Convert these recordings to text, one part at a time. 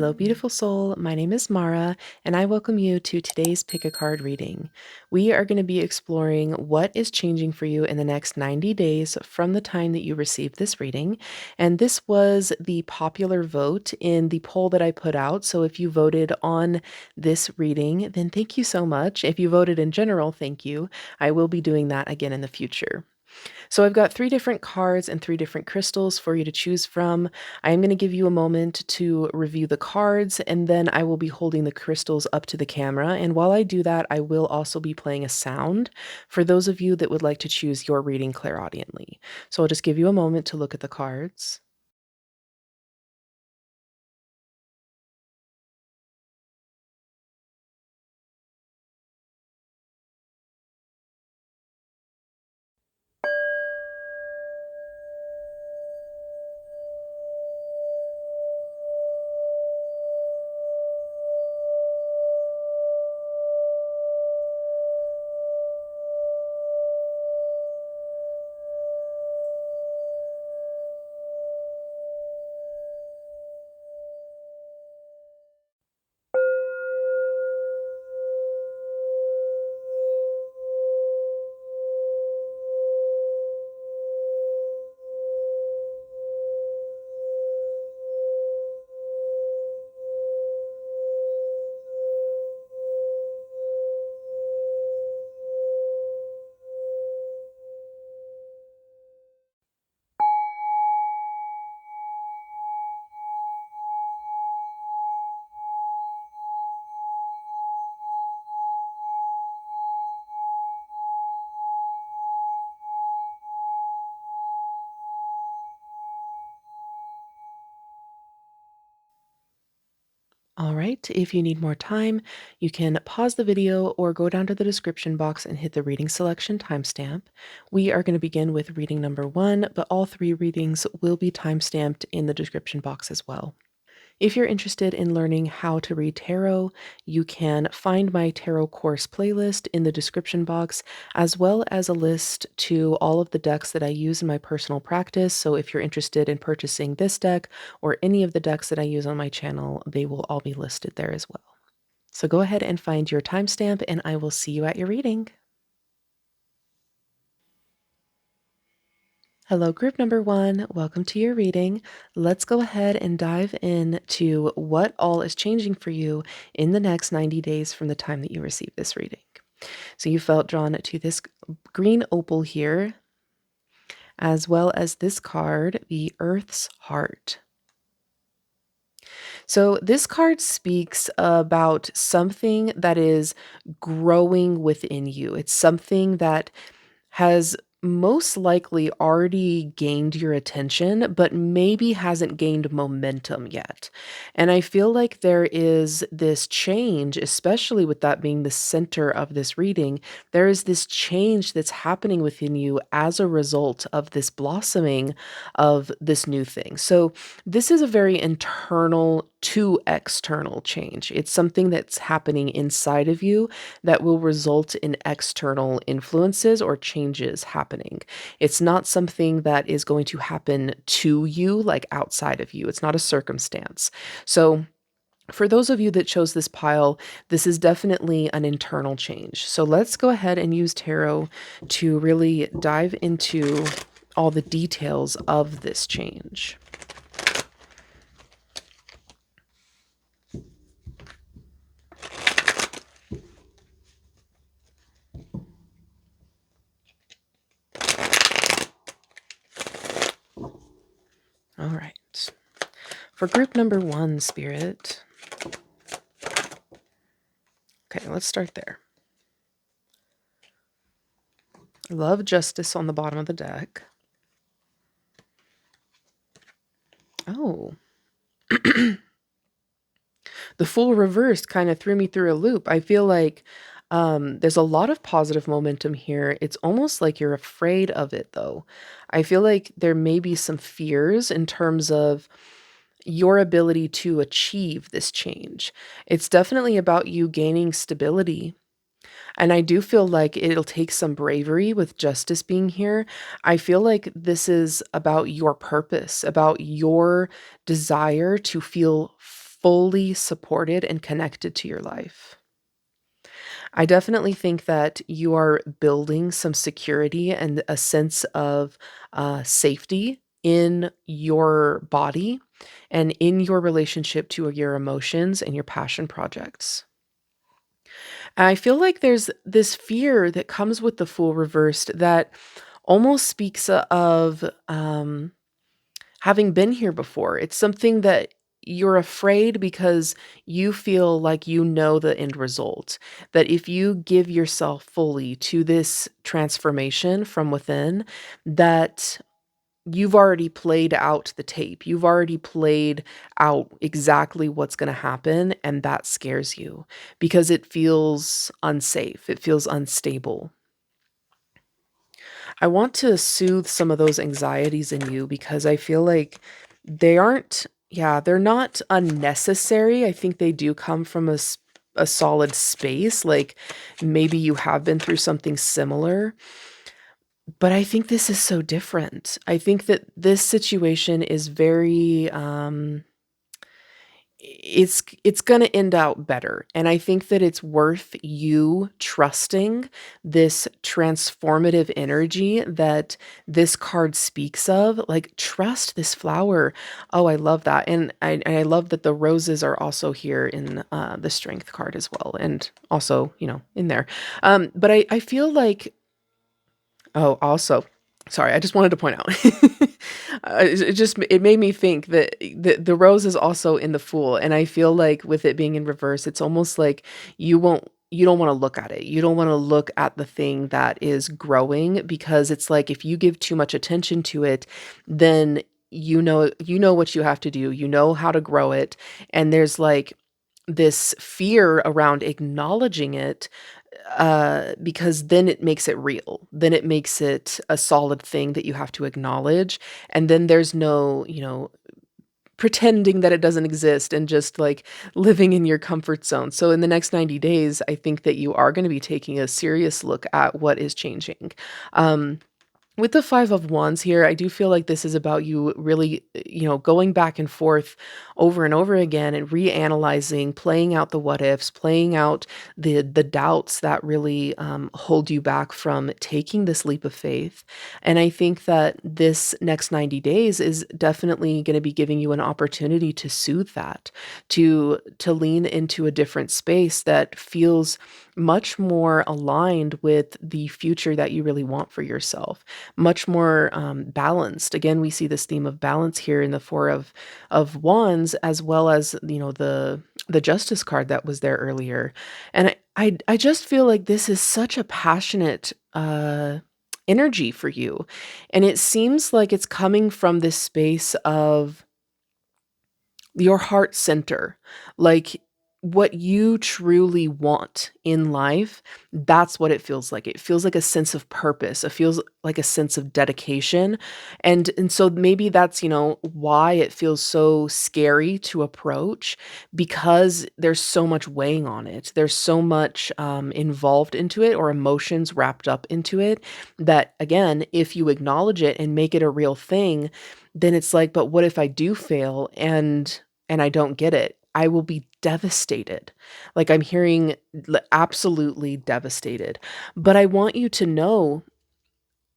Hello, beautiful soul. My name is Mara, and I welcome you to today's Pick a Card reading. We are going to be exploring what is changing for you in the next 90 days from the time that you received this reading. And this was the popular vote in the poll that I put out. So if you voted on this reading, then thank you so much. If you voted in general, thank you. I will be doing that again in the future. So I've got 3 different cards and 3 different crystals for you to choose from. I am going to give you a moment to review the cards, and then I will be holding the crystals up to the camera. And while I do that, I will also be playing a sound for those of you that would like to choose your reading clairaudiently. So I'll just give you a moment to look at the cards. All right, if you need more time, you can pause the video or go down to the description box and hit the reading selection timestamp. We are going to begin with reading number 1, but all 3 readings will be timestamped in the description box as well. If you're interested in learning how to read tarot, you can find my tarot course playlist in the description box, as well as a list to all of the decks that I use in my personal practice. So if you're interested in purchasing this deck or any of the decks that I use on my channel, they will all be listed there as well. So go ahead and find your timestamp, and I will see you at your reading. Hello, group number 1. Welcome to your reading. Let's go ahead and dive into what all is changing for you in the next 90 days from the time that you received this reading. So you felt drawn to this green opal here, as well as this card, the Earth's Heart. So this card speaks about something that is growing within you. It's something that has most likely already gained your attention, but maybe hasn't gained momentum yet. And I feel like there is this change, especially with that being the center of this reading. There is this change that's happening within you as a result of this blossoming of this new thing. So, this is a very internal to external change. It's something that's happening inside of you that will result in external influences or changes happening. It's not something that is going to happen to you, like outside of you. It's not a circumstance. So, for those of you that chose this pile, this is definitely an internal change. So, let's go ahead and use tarot to really dive into all the details of this change. All right. For group number 1, Spirit. Okay, let's start there. Love Justice on the bottom of the deck. Oh. The Fool reversed kind of threw me through a loop. I feel like there's a lot of positive momentum here. It's almost like you're afraid of it, though. I feel like there may be some fears in terms of your ability to achieve this change. It's definitely about you gaining stability. And I do feel like it'll take some bravery with Justice being here. I feel like this is about your purpose, about your desire to feel fully supported and connected to your life. I definitely think that you are building some security and a sense of safety in your body and in your relationship to your emotions and your passion projects. And I feel like there's this fear that comes with the Fool reversed that almost speaks of having been here before. It's something that you're afraid because you feel like you know the end result. That if you give yourself fully to this transformation from within, that you've already played out the tape. You've already played out exactly what's going to happen. And that scares you because it feels unsafe. It feels unstable. I want to soothe some of those anxieties in you because I feel like they aren't, yeah, they're not unnecessary. I think they do come from a solid space. Like maybe you have been through something similar, but I think this is so different. I think that this situation is very, it's gonna end out better, and I think that it's worth you trusting this transformative energy that this card speaks of, like, trust this flower. Oh, I love that, and I love that the roses are also here in, the strength card as well, and also, in there. But I feel like oh, also sorry, I just wanted to point out, it made me think that the rose is also in the Fool, and I feel like with it being in reverse, it's almost like you don't wanna look at it. You don't wanna look at the thing that is growing because it's like if you give too much attention to it, then you know what you have to do. You know how to grow it, and there's, like, this fear around acknowledging it because then it makes it real. Then it makes it a solid thing that you have to acknowledge. And then there's no, pretending that it doesn't exist and just like living in your comfort zone. So in the next 90 days, I think that you are going to be taking a serious look at what is changing. Um, with the Five of Wands here, I do feel like this is about you really, going back and forth over and over again and reanalyzing, playing out the what ifs, playing out the doubts that really hold you back from taking this leap of faith. And I think that this next 90 days is definitely going to be giving you an opportunity to soothe that, to lean into a different space that feels much more aligned with the future that you really want for yourself, much more balanced. Again, we see this theme of balance here in the Four of Wands, as well as the Justice card that was there earlier. And I just feel like this is such a passionate energy for you, and it seems like it's coming from this space of your heart center, like what you truly want in life, that's what it feels like. It feels like a sense of purpose. It feels like a sense of dedication. And so maybe that's, why it feels so scary to approach because there's so much weighing on it. There's so much involved into it or emotions wrapped up into it that again, if you acknowledge it and make it a real thing, then it's like, but what if I do fail and I don't get it? I will be devastated. Like I'm hearing absolutely devastated. But I want you to know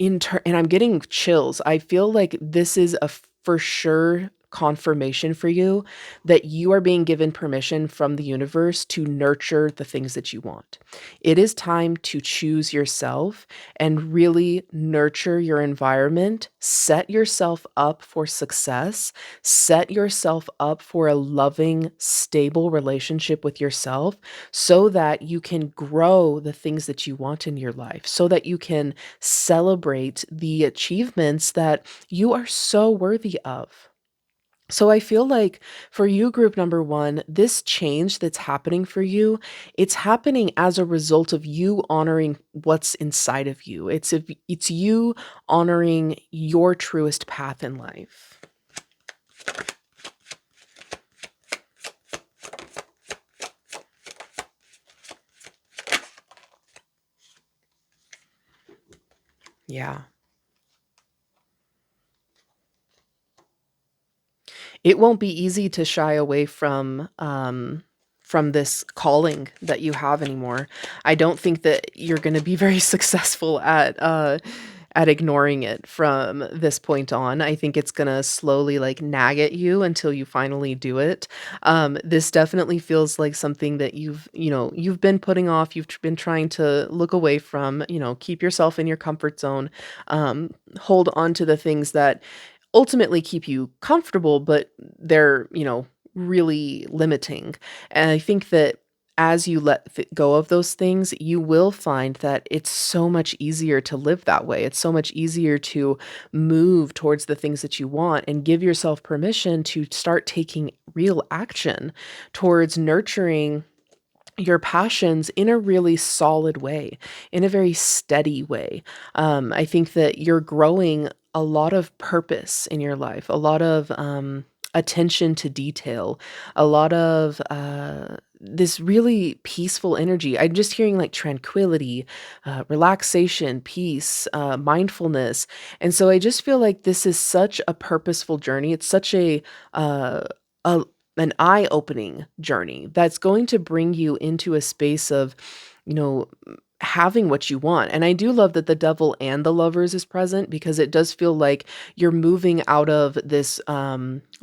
and I'm getting chills. I feel like this is a for sure confirmation for you that you are being given permission from the universe to nurture the things that you want. It is time to choose yourself and really nurture your environment. Set yourself up for success. Set yourself up for a loving, stable relationship with yourself so that you can grow the things that you want in your life, so that you can celebrate the achievements that you are so worthy of. So I feel like for you, group number one, this change that's happening for you, it's happening as a result of you honoring what's inside of you. It's you honoring your truest path in life. Yeah. it won't be easy to shy away from this calling that you have anymore. I don't think that you're going to be very successful at ignoring it from this point on. I think it's going to slowly like nag at you until you finally do it. This definitely feels like something that you've been putting off, been trying to look away from, keep yourself in your comfort zone. Hold on to the things that ultimately keep you comfortable, but they're, really limiting. And I think that as you go of those things, you will find that it's so much easier to live that way. It's so much easier to move towards the things that you want and give yourself permission to start taking real action towards nurturing your passions in a really solid way, in a very steady way. I think that you're growing a lot of purpose in your life, a lot of attention to detail, a lot of this really peaceful energy. I'm just hearing like tranquility, relaxation, peace, mindfulness. And so I just feel like this is such a purposeful journey. It's such uh, a an eye-opening journey that's going to bring you into a space of, you know, having what you want. And I do love that the devil and the lovers is present because it does feel like you're moving out of this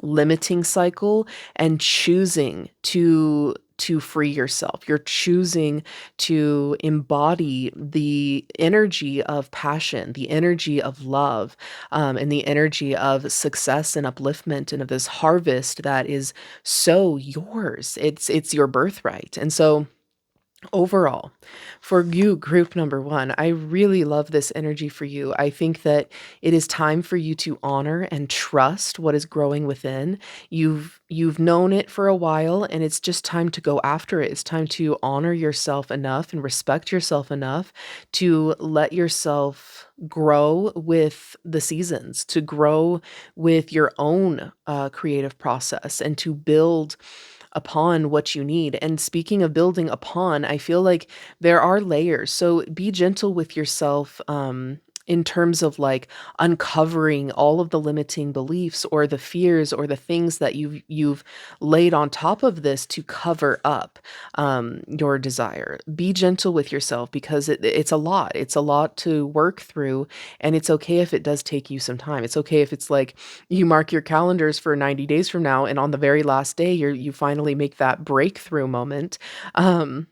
limiting cycle and choosing to free yourself. You're choosing to embody the energy of passion, the energy of love, and the energy of success and upliftment and of this harvest that is so yours. It's your birthright. And so overall, for you, group number one, I really love this energy for you. I think that it is time for you to honor and trust what is growing within. You've known it for a while, and it's just time to go after it. It's time to honor yourself enough and respect yourself enough to let yourself grow with the seasons, to grow with your own creative process, and to build upon what you need. And speaking of building upon, I feel like there are layers. So be gentle with yourself in terms of like uncovering all of the limiting beliefs or the fears or the things that you've laid on top of this to cover up your desire. Be gentle with yourself because it's a lot. It's a lot to work through, and it's okay if it does take you some time. It's okay if it's like you mark your calendars for 90 days from now, and on the very last day, you finally make that breakthrough moment. Um,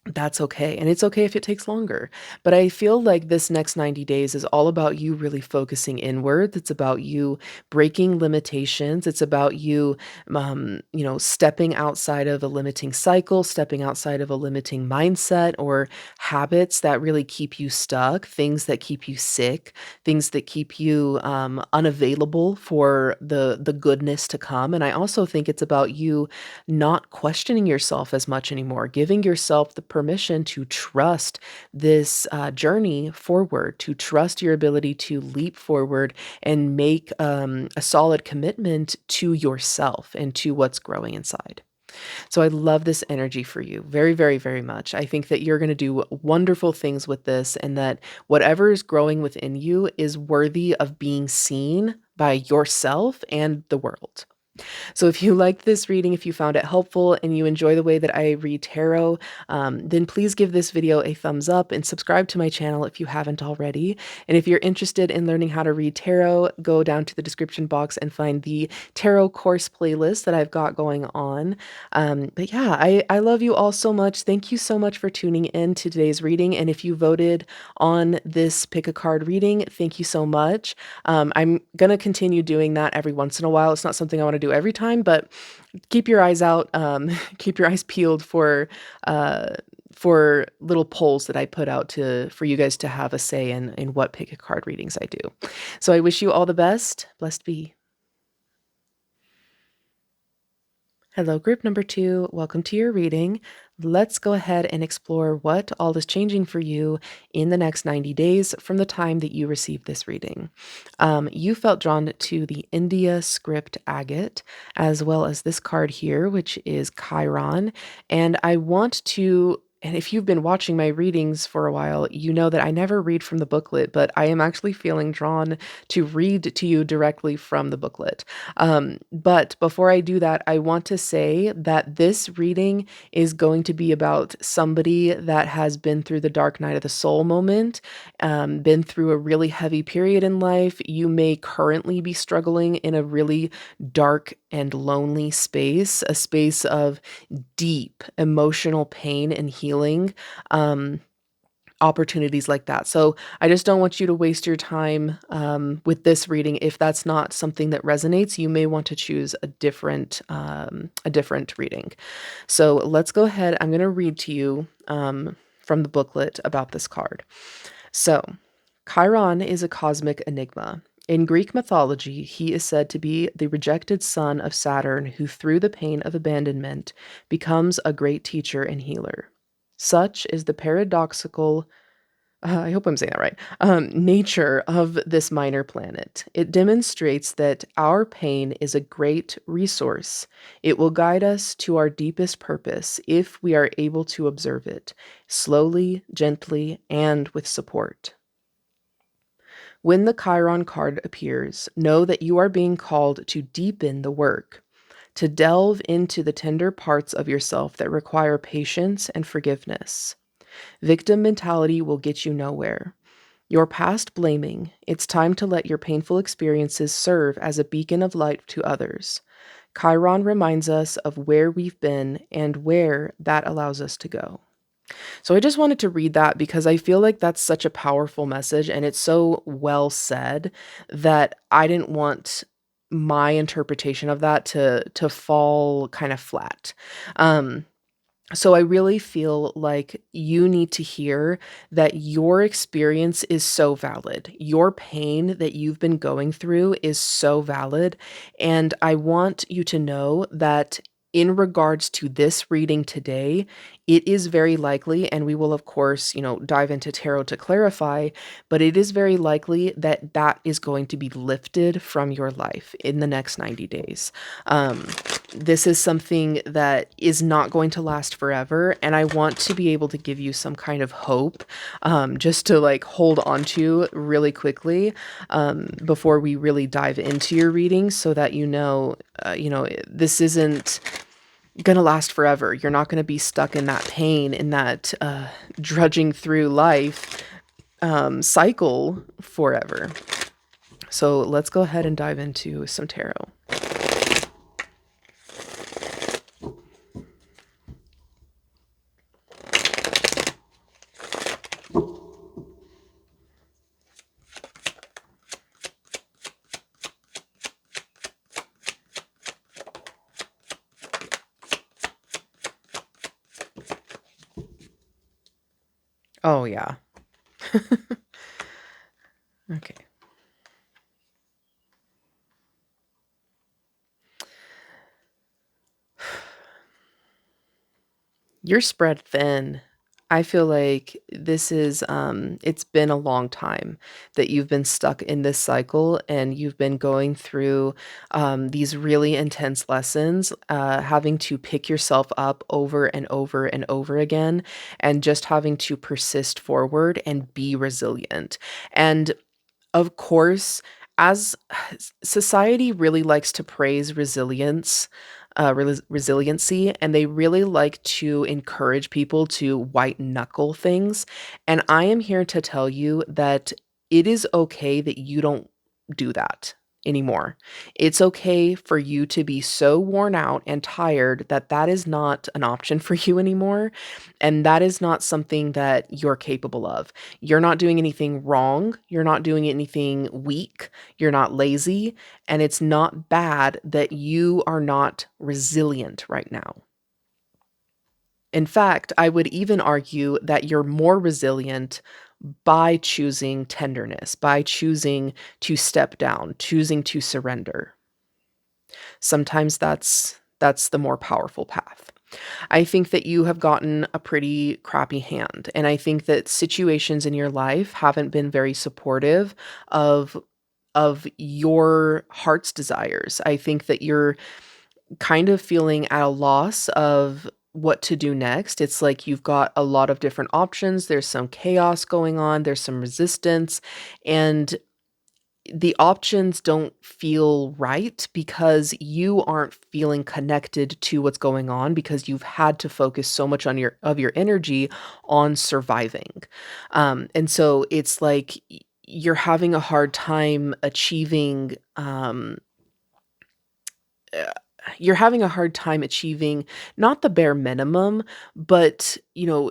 that's okay. And it's okay if it takes longer. But I feel like this next 90 days is all about you really focusing inwards. It's about you breaking limitations. It's about you, stepping outside of a limiting cycle, stepping outside of a limiting mindset or habits that really keep you stuck, things that keep you sick, things that keep you unavailable for the goodness to come. And I also think it's about you not questioning yourself as much anymore, giving yourself the permission to trust this journey forward, to trust your ability to leap forward and make a solid commitment to yourself and to what's growing inside. So I love this energy for you very, very, very much. I think that you're going to do wonderful things with this, and that whatever is growing within you is worthy of being seen by yourself and the world. So if you liked this reading, if you found it helpful and you enjoy the way that I read tarot, then please give this video a thumbs up and subscribe to my channel if you haven't already. And if you're interested in learning how to read tarot, go down to the description box and find the tarot course playlist that I've got going on. But yeah, I love you all so much. Thank you so much for tuning in to today's reading. And if you voted on this pick a card reading, thank you so much. I'm going to continue doing that every once in a while. It's not something I want to do every time, but keep your eyes out, keep your eyes peeled for little polls that I put out for you guys to have a say in what pick a card readings I do. So I wish you all the best. Blessed be. Hello, group number two. Welcome to your reading. Let's go ahead and explore what all is changing for you in the next 90 days from the time that you received this reading. You felt drawn to the India script agate, as well as this card here, which is Chiron. And I want to and if you've been watching my readings for a while, you know that I never read from the booklet, but I am actually feeling drawn to read to you directly from the booklet. But before I do that, I want to say that this reading is going to be about somebody that has been through the dark night of the soul moment, been through a really heavy period in life. You may currently be struggling in a really dark and lonely space, a space of deep emotional pain and healing, um, opportunities like that. So I just don't want you to waste your time with this reading. If that's not something that resonates, you may want to choose a different reading. So let's go ahead. I'm going to read to you from the booklet about this card. So, Chiron is a cosmic enigma. In Greek mythology, he is said to be the rejected son of Saturn who, through the pain of abandonment, becomes a great teacher and healer. Such is the paradoxical, I hope I'm saying that right, nature of this minor planet. It demonstrates that our pain is a great resource. It will guide us to our deepest purpose if we are able to observe it, slowly, gently, and with support. When the Chiron card appears, know that you are being called to deepen the work, to delve into the tender parts of yourself that require patience and forgiveness. Victim mentality will get you nowhere. Your past blaming, it's time to let your painful experiences serve as a beacon of light to others. Chiron reminds us of where we've been and where that allows us to go. So I just wanted to read that because I feel like that's such a powerful message and it's so well said that I didn't want my interpretation of that to fall kind of flat. Um so I really feel like you need to hear that your experience is so valid. Your pain that you've been going through is so valid. And I want you to know that in regards to this reading today, it is very likely, and we will, of course, dive into tarot to clarify, but it is very likely that that is going to be lifted from your life in the next 90 days. This is something that is not going to last forever, and I want to be able to give you some kind of hope, just to like hold on to really quickly, before we really dive into your reading, so that this isn't gonna last forever. You're not gonna be stuck in that pain, in that drudging through life cycle forever. So let's go ahead and dive into some tarot. Oh, yeah. Okay. You're spread thin. I feel like this is it's been a long time that you've been stuck in this cycle and you've been going through these really intense lessons, having to pick yourself up over and over and over again, and just having to persist forward and be resilient. And of course, as society really likes to praise resiliency, and they really like to encourage people to white knuckle things. And I am here to tell you that it is okay that you don't do that anymore. It's okay for you to be so worn out and tired that that is not an option for you anymore. And that is not something that you're capable of. You're not doing anything wrong. You're not doing anything weak. You're not lazy. And it's not bad that you are not resilient right now. In fact, I would even argue that you're more resilient by choosing tenderness, by choosing to step down, choosing to surrender. Sometimes that's the more powerful path. I think that you have gotten a pretty crappy hand, and I think that situations in your life haven't been very supportive of your heart's desires. I think that you're kind of feeling at a loss of what to do next. It's like you've got a lot of different options. There's some chaos going on, there's some resistance, and the options don't feel right because you aren't feeling connected to what's going on because you've had to focus so much on your energy on surviving. And so it's like you're having a hard time achieving uh, you're having a hard time achieving not the bare minimum, but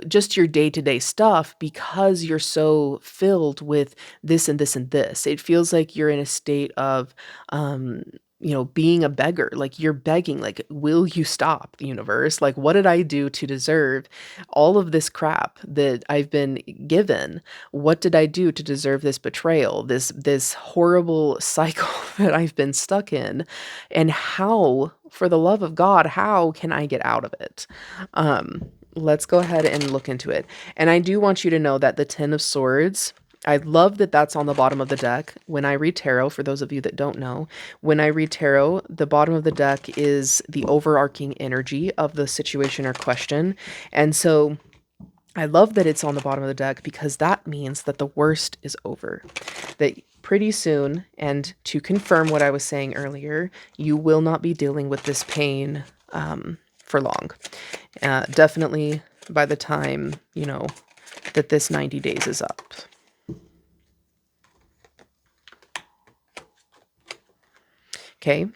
just your day-to-day stuff because you're so filled with this and this and this. It feels like you're in a state of being a beggar. Like you're begging, like, will you stop, universe? Like, what did I do to deserve all of this crap that I've been given? What did I do to deserve this betrayal, this horrible cycle that I've been stuck in? And how, for the love of God, how can I get out of it? Let's go ahead and look into it. And I do want you to know that the Ten of Swords, I love that that's on the bottom of the deck. When I read tarot, for those of you that don't know, when I read tarot, the bottom of the deck is the overarching energy of the situation or question. And so I love that it's on the bottom of the deck because that means that the worst is over. That pretty soon, and to confirm what I was saying earlier, you will not be dealing with this pain for long. Definitely by the time, that this 90 days is up. Okay.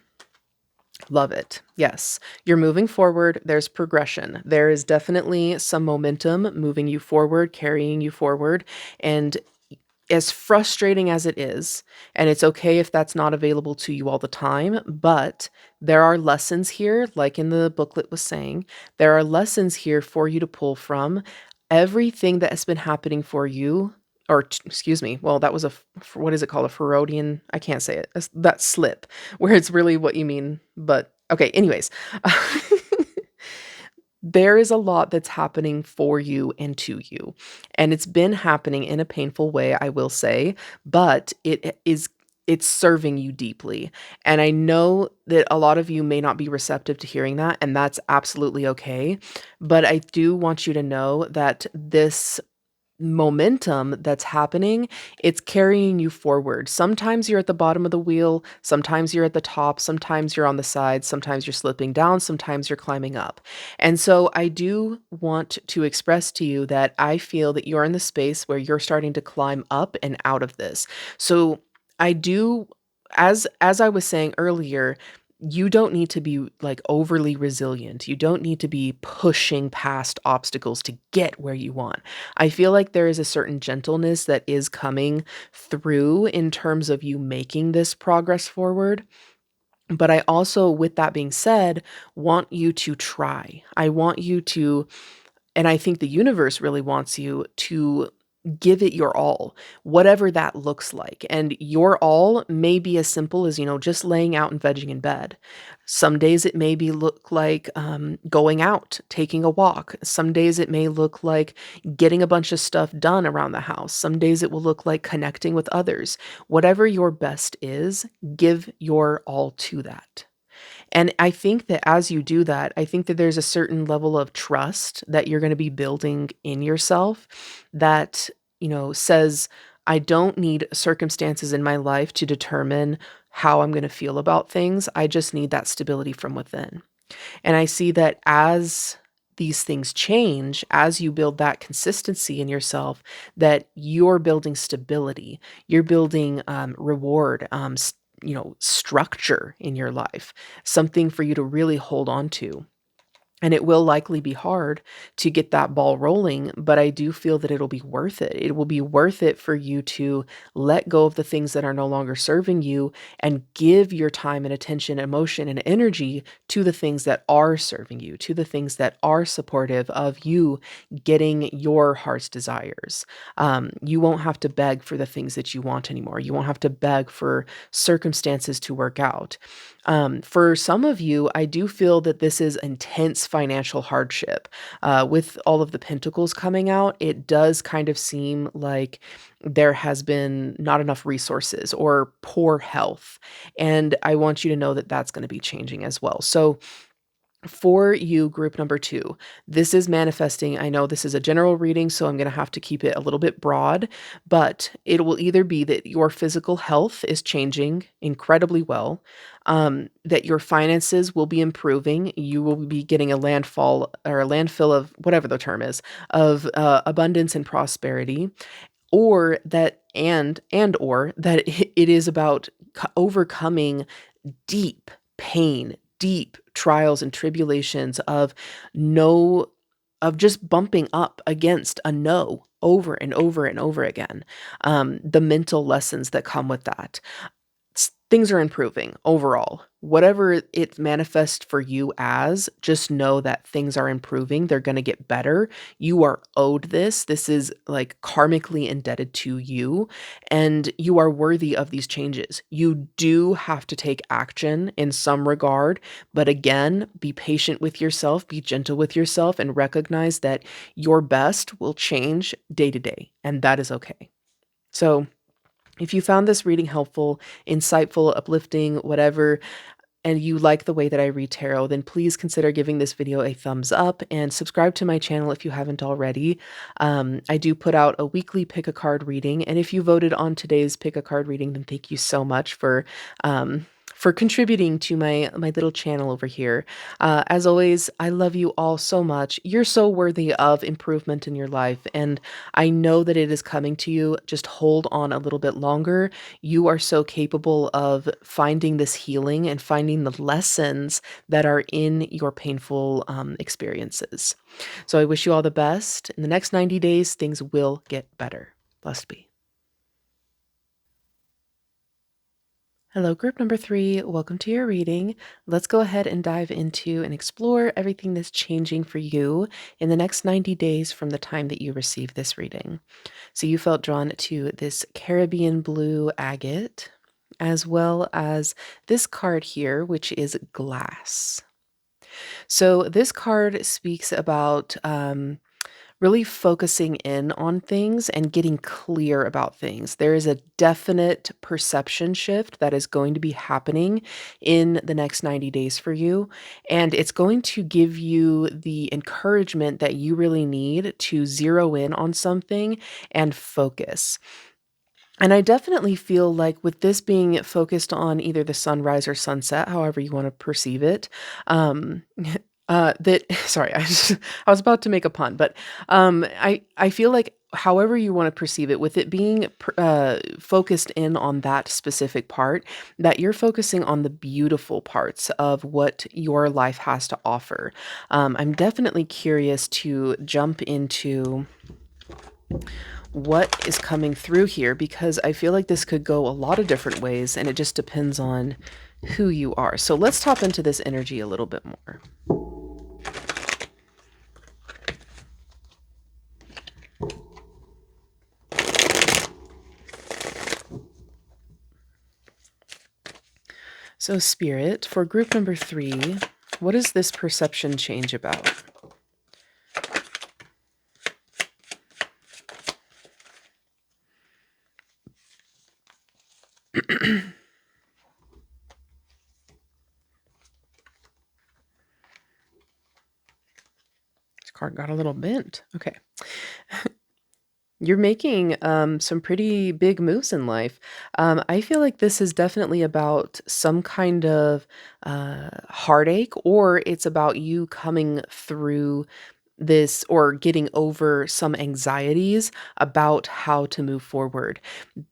Love it. Yes. You're moving forward. There's progression. There is definitely some momentum moving you forward, carrying you forward. And as frustrating as it is, and it's okay if that's not available to you all the time, but there are lessons here, like in the booklet was saying, there are lessons here for you to pull from. Everything that has been happening for you, or excuse me, well, that was what is it called? A Freudian, I can't say it, that slip, where it's really what you mean, but okay, anyways. There is a lot that's happening for you and to you. And it's been happening in a painful way, I will say, but it's serving you deeply. And I know that a lot of you may not be receptive to hearing that, and that's absolutely okay. But I do want you to know that this momentum that's happening, it's carrying you forward. Sometimes you're at the bottom of the wheel, sometimes you're at the top, sometimes you're on the side, sometimes you're slipping down, sometimes you're climbing up. And so I do want to express to you that I feel that you're in the space where you're starting to climb up and out of this. So I do, as I was saying earlier, you don't need to be like overly resilient. You don't need to be pushing past obstacles to get where you want. I feel like there is a certain gentleness that is coming through in terms of you making this progress forward. But I also, with that being said, want you to try. I want you to, and I think the universe really wants you to give it your all, whatever that looks like. And your all may be as simple as, just laying out and vegging in bed. Some days it may be look like going out, taking a walk. Some days it may look like getting a bunch of stuff done around the house. Some days it will look like connecting with others. Whatever your best is, give your all to that. And I think that as you do that, I think that there's a certain level of trust that you're going to be building in yourself that, says, I don't need circumstances in my life to determine how I'm going to feel about things. I just need that stability from within. And I see that as these things change, as you build that consistency in yourself, that you're building stability, you're building reward, structure in your life, something for you to really hold on to. And it will likely be hard to get that ball rolling, but I do feel that it'll be worth it. It will be worth it for you to let go of the things that are no longer serving you and give your time and attention, emotion, and energy to the things that are serving you, to the things that are supportive of you getting your heart's desires. You won't have to beg for the things that you want anymore. You won't have to beg for circumstances to work out. For some of you, I do feel that this is intense financial hardship. With all of the pentacles coming out, it does kind of seem like there has been not enough resources or poor health. And I want you to know that that's going to be changing as well. So For you, group number 2, this is manifesting. I know this is a general reading, so I'm gonna have to keep it a little bit broad, but it will either be that your physical health is changing incredibly well, that your finances will be improving, you will be getting a landfall or a landfill of whatever the term is, of, abundance and prosperity, or that and or that it is about overcoming deep pain, deep trials and tribulations of no of just bumping up against a no over and over and over again. The mental lessons that come with that. Things are improving overall. Whatever it manifests for you as, just know that things are improving. They're going to get better. You are owed this. This is like karmically indebted to you, and you are worthy of these changes. You do have to take action in some regard, but again, be patient with yourself, be gentle with yourself, and recognize that your best will change day to day, and that is okay. So, if you found this reading helpful, insightful, uplifting, whatever, and you like the way that I read tarot, then please consider giving this video a thumbs up and subscribe to my channel if you haven't already. I do put out a weekly pick a card reading, and if you voted on today's pick a card reading, then thank you so much for contributing to my little channel over here. As always, I love you all so much. You're so worthy of improvement in your life, and I know that it is coming to you. Just hold on a little bit longer. You are so capable of finding this healing and finding the lessons that are in your painful experiences. So I wish you all the best. In the next 90 days, things will get better. Blessed be. Hello, group number 3. Welcome to your reading. Let's go ahead and dive into and explore everything that's changing for you in the next 90 days from the time that you receive this reading. So you felt drawn to this Caribbean blue agate, as well as this card here, which is glass. So this card speaks about really focusing in on things and getting clear about things. There is a definite perception shift that is going to be happening in the next 90 days for you. And it's going to give you the encouragement that you really need to zero in on something and focus. And I definitely feel like with this being focused on either the sunrise or sunset, however you want to perceive it, um, that sorry, I was about to make a pun, but I feel like however you want to perceive it, with it being focused in on that specific part, that you're focusing on the beautiful parts of what your life has to offer. I'm definitely curious to jump into what is coming through here because I feel like this could go a lot of different ways and it just depends on who you are. So let's tap into this energy a little bit more. So Spirit, for group number 3, what is this perception change about? This card got a little bent. Okay. You're making some pretty big moves in life. I feel like this is definitely about some kind of heartache, or it's about you coming through this or getting over some anxieties about how to move forward.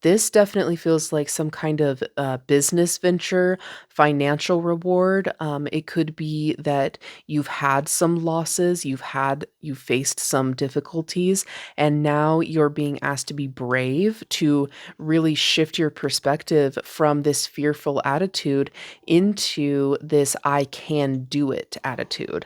This definitely feels like some kind of business venture, financial reward. It could be that you've had some losses, you've faced some difficulties, and now you're being asked to be brave to really shift your perspective from this fearful attitude into this I can do it attitude.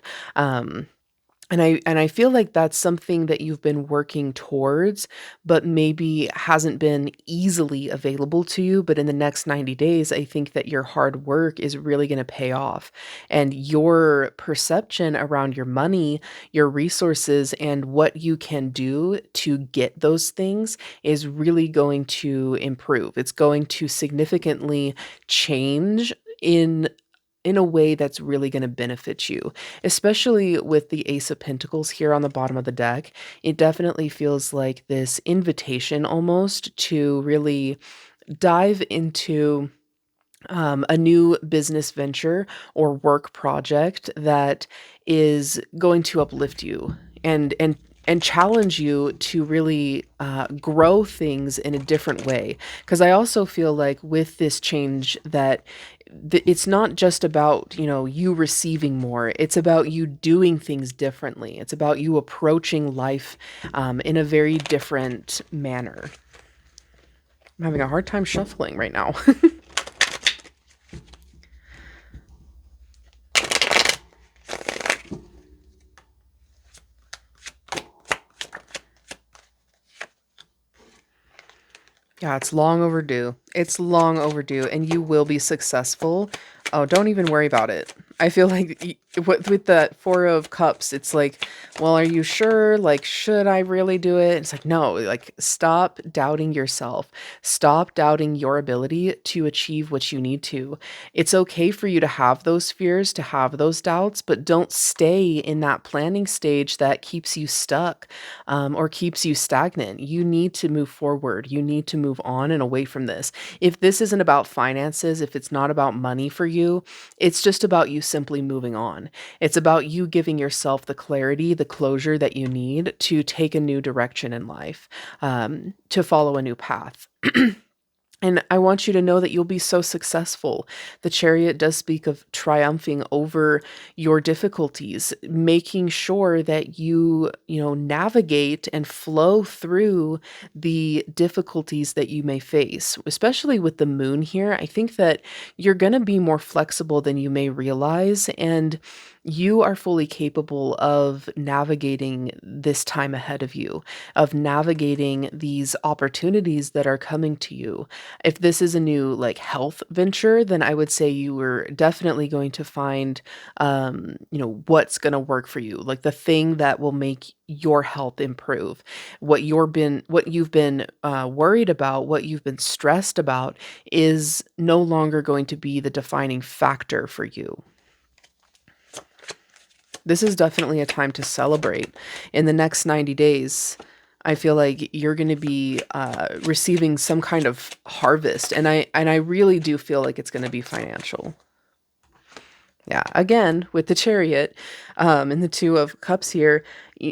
And I feel like that's something that you've been working towards, but maybe hasn't been easily available to you. But in the next 90 days, I think that your hard work is really going to pay off. And your perception around your money, your resources, and what you can do to get those things is really going to improve. It's going to significantly change in in a way that's really going to benefit you, especially with the Ace of Pentacles here on the bottom of the deck. It definitely feels like this invitation almost to really dive into a new business venture or work project that is going to uplift you and challenge you to really grow things in a different way. Because I also feel like with this change that it's not just about, you receiving more. It's about you doing things differently. It's about you approaching life in a very different manner. I'm having a hard time shuffling right now. Yeah, it's long overdue. It's long overdue, and you will be successful. Oh, don't even worry about it. I feel like with the Four of Cups, it's like, well, are you sure? Like, should I really do it? It's like, no, like, stop doubting yourself. Stop doubting your ability to achieve what you need to. It's okay for you to have those fears, to have those doubts, but don't stay in that planning stage that keeps you stuck or keeps you stagnant. You need to move forward. You need to move on and away from this. If this isn't about finances, if it's not about money for you, it's just about you simply moving on. It's about you giving yourself the clarity, the closure that you need to take a new direction in life, to follow a new path. And I want you to know that you'll be so successful. The Chariot does speak of triumphing over your difficulties, making sure that you navigate and flow through the difficulties that you may face, especially with the moon here. I think that you're going to be more flexible than you may realize, and you are fully capable of navigating this time ahead of you, of navigating these opportunities that are coming to you. If this is a new like health venture, then I would say you were definitely going to find, what's going to work for you, like the thing that will make your health improve. What you've been worried about, what you've been stressed about, is no longer going to be the defining factor for you. This is definitely a time to celebrate. In the next 90 days, I feel like you're going to be receiving some kind of harvest, and I really do feel like it's going to be financial. Yeah, again, with the Chariot and the Two of Cups here,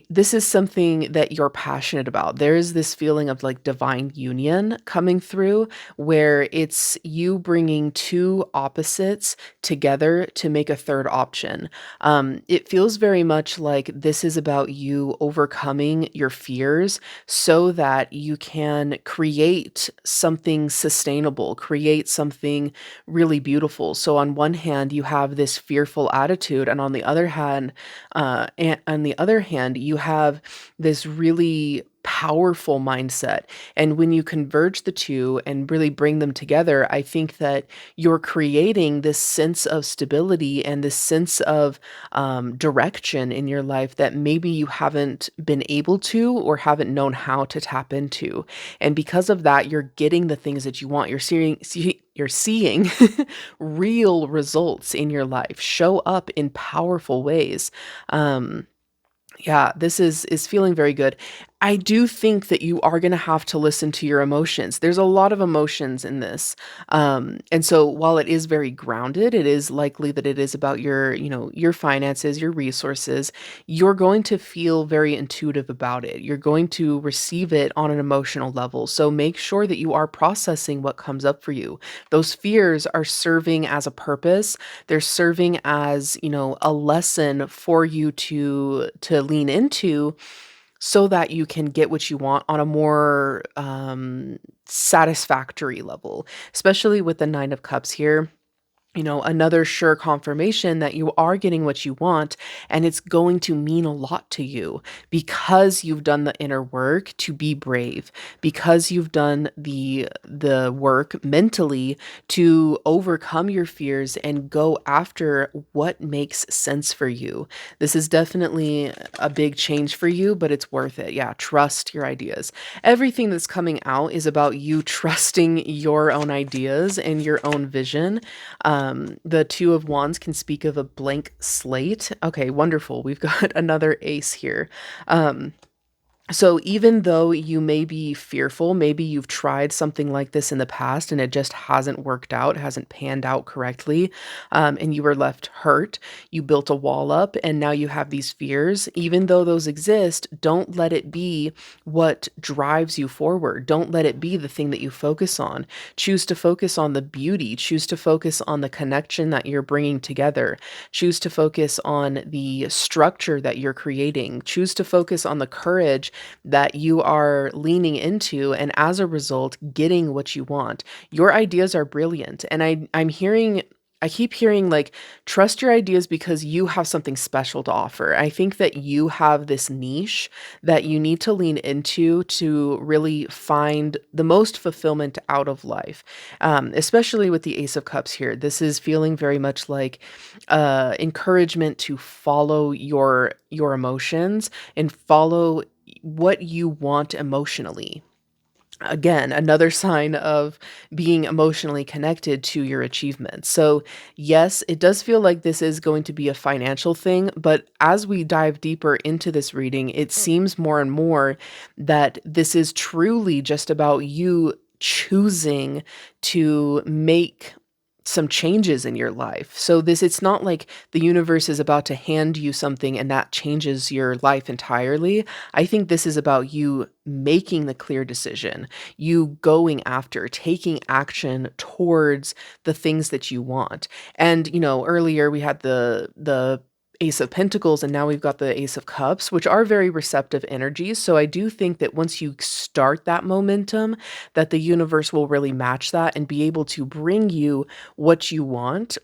this is something that you're passionate about. There is this feeling of like divine union coming through, where it's you bringing two opposites together to make a third option. It feels very much like this is about you overcoming your fears so that you can create something sustainable, create something really beautiful. So on one hand, you have this fearful attitude, and on the other hand, you have this really powerful mindset. And when you converge the two and really bring them together, I think that you're creating this sense of stability and this sense of direction in your life that maybe you haven't been able to or haven't known how to tap into. And because of that, you're getting the things that you want. You're seeing real results in your life show up in powerful ways. Yeah, this is feeling very good. I do think that you are going to have to listen to your emotions. There's a lot of emotions in this. And so while it is very grounded, it is likely that it is about your finances, your resources. You're going to feel very intuitive about it. You're going to receive it on an emotional level. So make sure that you are processing what comes up for you. Those fears are serving as a purpose. They're serving as, a lesson for you to lean into, so that you can get what you want on a more satisfactory level, especially with the Nine of Cups here. Another sure confirmation that you are getting what you want, and it's going to mean a lot to you because you've done the inner work to be brave, because you've done the work mentally to overcome your fears and go after what makes sense for you. This is definitely a big change for you, but it's worth it. Yeah, trust your ideas. Everything that's coming out is about you trusting your own ideas and your own vision. The Two of Wands can speak of a blank slate. Okay, wonderful. We've got another ace here. Um, so even though you may be fearful, maybe you've tried something like this in the past and it just hasn't worked out, hasn't panned out correctly, and you were left hurt, you built a wall up, and now you have these fears. Even though those exist, don't let it be what drives you forward. Don't let it be the thing that you focus on. Choose to focus on the beauty. Choose to focus on the connection that you're bringing together. Choose to focus on the structure that you're creating. Choose to focus on the courage that you are leaning into, and as a result, getting what you want. Your ideas are brilliant. And I keep hearing like, trust your ideas because you have something special to offer. I think that you have this niche that you need to lean into to really find the most fulfillment out of life. Especially with the Ace of Cups here. This is feeling very much like encouragement to follow your emotions and follow what you want emotionally. Again, another sign of being emotionally connected to your achievements. So, yes, it does feel like this is going to be a financial thing, but as we dive deeper into this reading, it seems more and more that this is truly just about you choosing to make some changes in your life. So this it's not like the universe is about to hand you something and that changes your life entirely. I think this is about you making the clear decision, you going after, taking action towards the things that you want. And earlier we had the Ace of Pentacles, and now we've got the Ace of Cups, which are very receptive energies. So I do think that once you start that momentum, that the universe will really match that and be able to bring you what you want.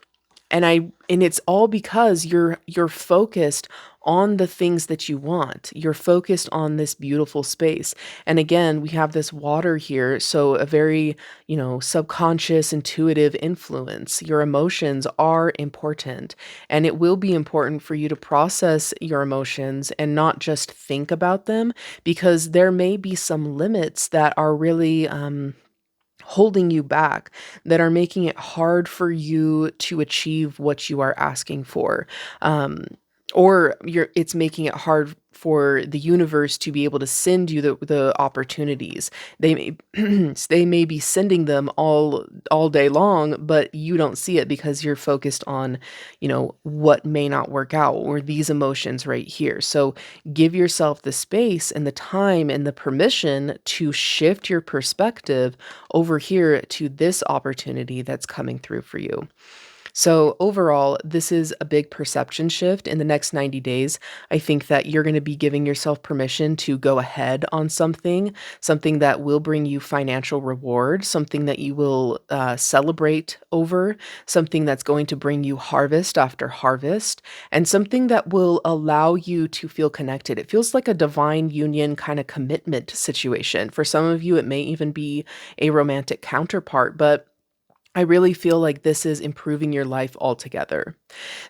And it's all because you're focused on the things that you want. You're focused on this beautiful space. And again, we have this water here, so a very, subconscious, intuitive influence. Your emotions are important, and it will be important for you to process your emotions and not just think about them, because there may be some limits that are really holding you back, that are making it hard for you to achieve what you are asking for. Um, or it's making it hard for the universe to be able to send you the opportunities. They may they may be sending them all day long, but you don't see it because you're focused on, what may not work out, or these emotions right here. So give yourself the space and the time and the permission to shift your perspective over here to this opportunity that's coming through for you. So, overall, this is a big perception shift in the next 90 days. I think that you're going to be giving yourself permission to go ahead on something that will bring you financial reward, something that you will celebrate over, something that's going to bring you harvest after harvest, and something that will allow you to feel connected. It feels like a divine union kind of commitment situation. For some of you, it may even be a romantic counterpart, but I really feel like this is improving your life altogether.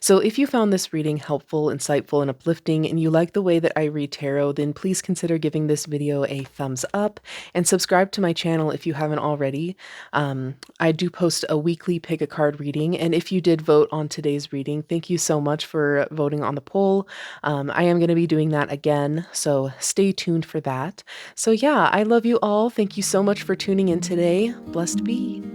So, if you found this reading helpful, insightful, and uplifting, and you like the way that I read tarot, then please consider giving this video a thumbs up and subscribe to my channel if you haven't already. I do post a weekly pick a card reading, and if you did vote on today's reading, thank you so much for voting on the poll. I am going to be doing that again, so stay tuned for that. So, yeah, I love you all. Thank you so much for tuning in today. Blessed be.